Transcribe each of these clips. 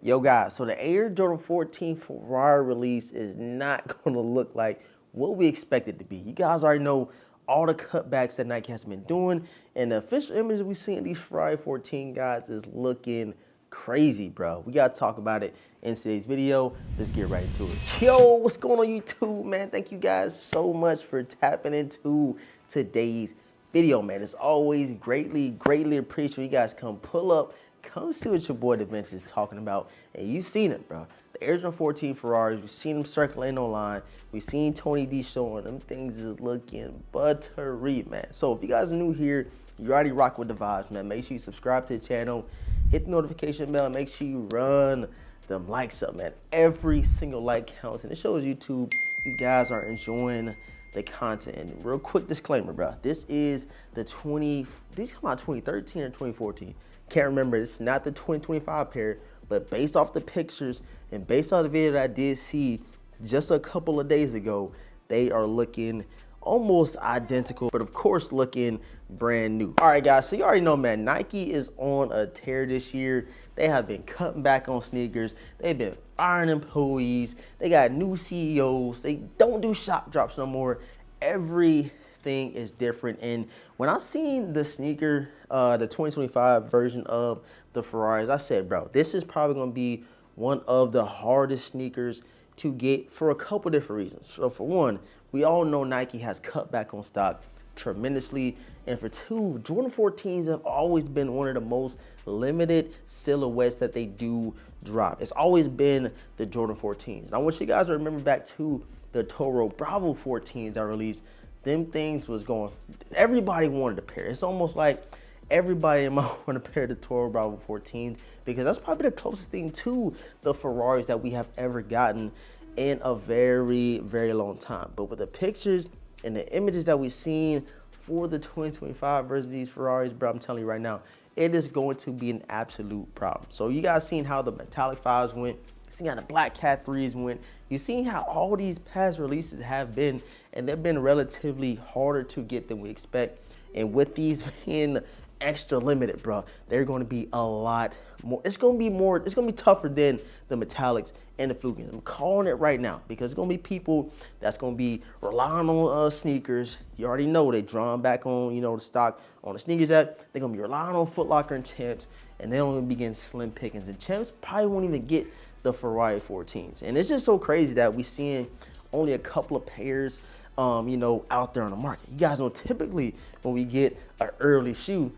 Yo guys, so the Air Jordan 14 Ferrari release is not going to look like what we expect it to be. You guys already know all the cutbacks that Nike has been doing, and the official image we see in these Ferrari 14 guys is looking crazy, bro. We got to talk about it in today's video. Let's get right into it. Yo, what's going on YouTube, man? Thank you guys so much for tapping into today's video, man. It's always greatly appreciated. You guys come pull up, come see what your boy Da Vinci is talking about. And you've seen it, bro. The Air Jordan 14 Ferraris, we've seen them circulating online. We've seen Tony D showing them. Things is looking buttery, man. So if you guys are new here, you already rock with the vibes, man. Make sure you subscribe to the channel, hit the notification bell, and make sure you run them likes up, man. Every single like counts, and it shows YouTube you guys are enjoying the content. And real quick disclaimer, bro. This is these come out 2013 or 2014. Can't remember. It's not the 2025 pair, but based off the pictures and based off the video that I did see just a couple of days ago, they are looking almost identical, but of course looking brand new. All right, guys, so you already know, man, Nike is on a tear this year. They have been cutting back on sneakers. They've been firing employees. They got new CEOs. They don't do shop drops no more. Everything is different. And when I seen the sneaker, the 2025 version of the Ferraris, I said, bro, this is probably gonna be one of the hardest sneakers to get for a couple different reasons. So for one, we all know Nike has cut back on stock tremendously. And for two, Jordan 14s have always been one of the most limited silhouettes that they do drop. It's always been the Jordan 14s. And I want you guys to remember back to the Toro Bravo 14s that released. Them things was going, everybody wanted a pair. It's almost like everybody in my want a pair of the Toro Bravo 14s, because that's probably the closest thing to the Ferraris that we have ever gotten in a very long time. But with the pictures and the images that we've seen for the 2025 version of these Ferraris, bro, I'm telling you right now, it is going to be an absolute problem. So you guys seen how the metallic 5s went, you seen how the black cat 3s went, you've seen how all these past releases have been, and they've been relatively harder to get than we expect. And with these being extra limited, bro, they're going to be a lot more. It's going to be tougher than the metallics and the Flugans. I'm calling it right now, because it's going to be people that's going to be relying on sneakers. You already know they drawing back on, you know, the stock on the sneakers that they're going to be relying on Foot Locker and Champs, and they're only begin slim pickings. And Champs probably won't even get the Ferrari 14s. And it's just so crazy that we're seeing only a couple of pairs you know, out there on the market. You guys know typically when we get an early shoe,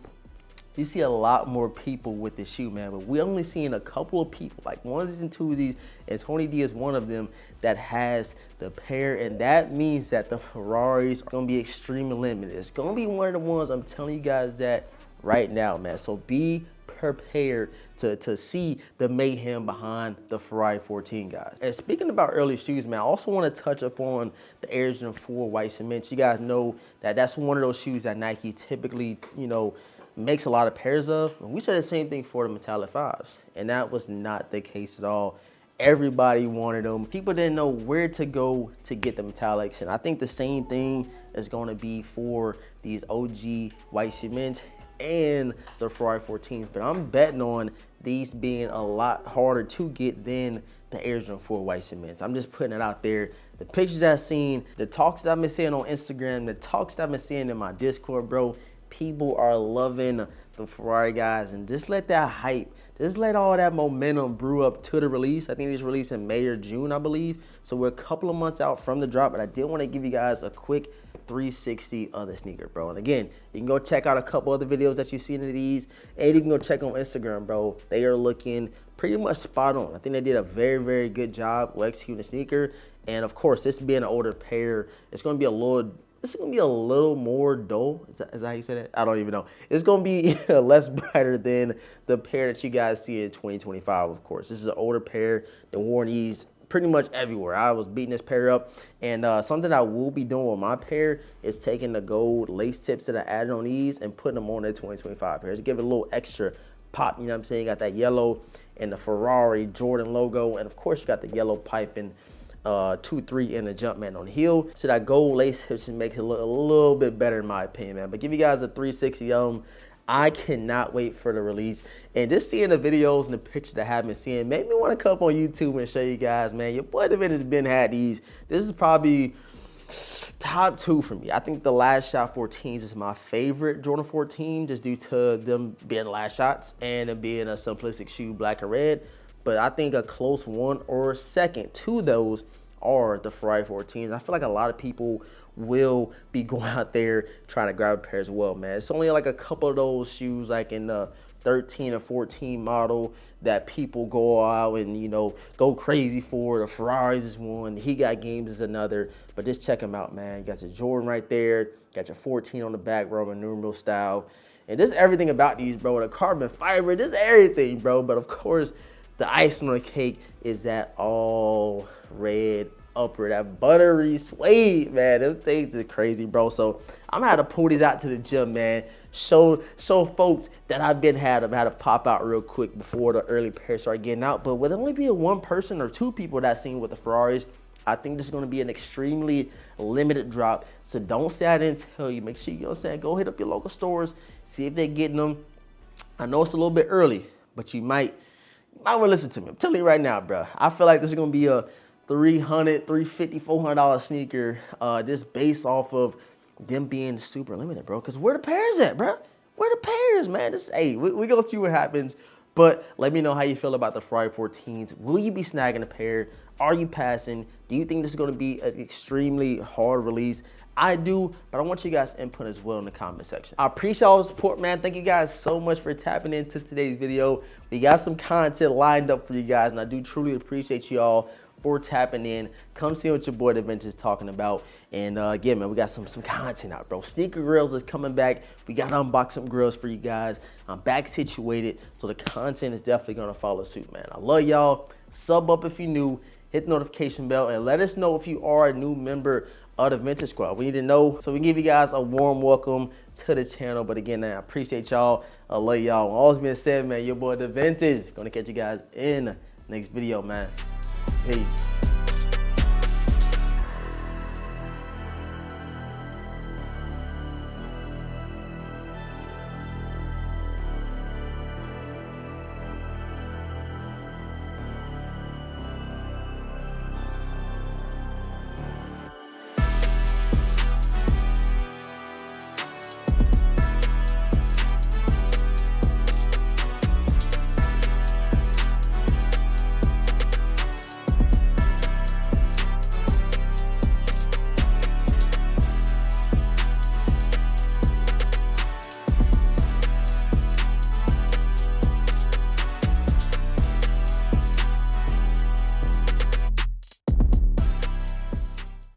you see a lot more people with the shoe, man. But we're only seeing a couple of people, like onesies and twosies, and Tony D is one of them that has the pair. And that means that the Ferraris are gonna be extremely limited. It's gonna be one of the ones, I'm telling you guys that right now, man. So be prepared to see the mayhem behind the Ferrari 14, guys. And speaking about early shoes, man, I also want to touch up on the Air Jordan 4 white cements. You guys know that that's one of those shoes that Nike typically, you know, makes a lot of pairs of. And we said the same thing for the metallic 5s, and that was not the case at all. Everybody wanted them. People didn't know where to go to get the metallics, and I think the same thing is going to be for these OG white cements and the Ferrari 14s, but I'm betting on these being a lot harder to get than the Air Jordan 4 white cements. I'm just putting it out there. The pictures I've seen, the talks that I've been seeing on Instagram, the talks that I've been seeing in my Discord, bro, people are loving the Ferrari, guys. And just let that hype, just let all that momentum brew up to the release. I think it's released in May or June, I believe. So we're a couple of months out from the drop, but I did want to give you guys a quick 360 of the sneaker, bro. And again, you can go check out a couple other videos that you've seen of these, and you can go check on Instagram, bro. They are looking pretty much spot on. I think they did a very good job with executing the sneaker. And of course, this being an older pair, it's going to be a little more dull. Is that how you say that? I don't even know. It's going to be less brighter than the pair that you guys see in 2025, of course. This is an older pair that worn these pretty much everywhere. I was beating this pair up, and something I will be doing with my pair is taking the gold lace tips that I added on these and putting them on the 2025 pairs. Give it a little extra pop, you know what I'm saying? You got that yellow and the Ferrari Jordan logo, and of course you got the yellow piping 2-3 and the Jumpman on the heel. So that gold lace tips just makes it look a little bit better in my opinion, man. But give you guys a 360 of them. I cannot wait for the release. And just seeing the videos and the pictures that I've been seeing made me want to come up on YouTube and show you guys, man, your boy Devin has been had these. This is probably top 2 for me. I think the last shot 14s is my favorite Jordan 14, just due to them being last shots and them being a simplistic shoe, black and red. But I think a close 1 or 2nd to those are the Ferrari 14s. I feel like a lot of people will be going out there trying to grab a pair as well, man. It's only like a couple of those shoes, like in the 13 or 14 model, that people go out and, you know, go crazy for. The Ferraris is one, the He Got Games is another, but just check them out, man. You got your Jordan right there, got your 14 on the back, Roman numeral style, and just everything about these, bro. The carbon fiber, just everything, bro. But of course, the icing on the cake is that all red upper, that buttery suede, man. Them things is crazy, bro. So I'm gonna have to pull these out to the gym, man. Show folks that I've been had them, had to pop out real quick before the early pairs start getting out. But with it only being 1 person or 2 people that I've seen with the Ferraris, I think this is going to be an extremely limited drop. So don't say I didn't tell you. Make sure, you know what I'm saying, go hit up your local stores, see if they're getting them. I know it's a little bit early, but you might want to listen to me. I'm telling you right now, bro. I feel like this is going to be a $300, $350, $400 sneaker, just based off of them being super limited, bro. Because where the pairs at, bro? Where the pairs, man? Just, hey, we gonna see what happens. But let me know how you feel about the Ferrari 14s. Will you be snagging a pair? Are you passing? Do you think this is gonna be an extremely hard release? I do, but I want you guys' input as well in the comment section. I appreciate all the support, man. Thank you guys so much for tapping into today's video. We got some content lined up for you guys, and I do truly appreciate you all for tapping in. Come see what your boy Devin is talking about. And again, man, we got some content out, bro. Sneaker Grills is coming back. We got to unbox some grills for you guys. I'm back situated, so the content is definitely gonna follow suit, man. I love y'all. Sub up if you're new, hit the notification bell, and let us know if you are a new member of the Vintage Squad. We need to know, so we can give you guys a warm welcome to the channel. But again, man, I appreciate y'all. I love y'all. Always been said, man, your boy The Vintage. Gonna catch you guys in the next video, man. Peace.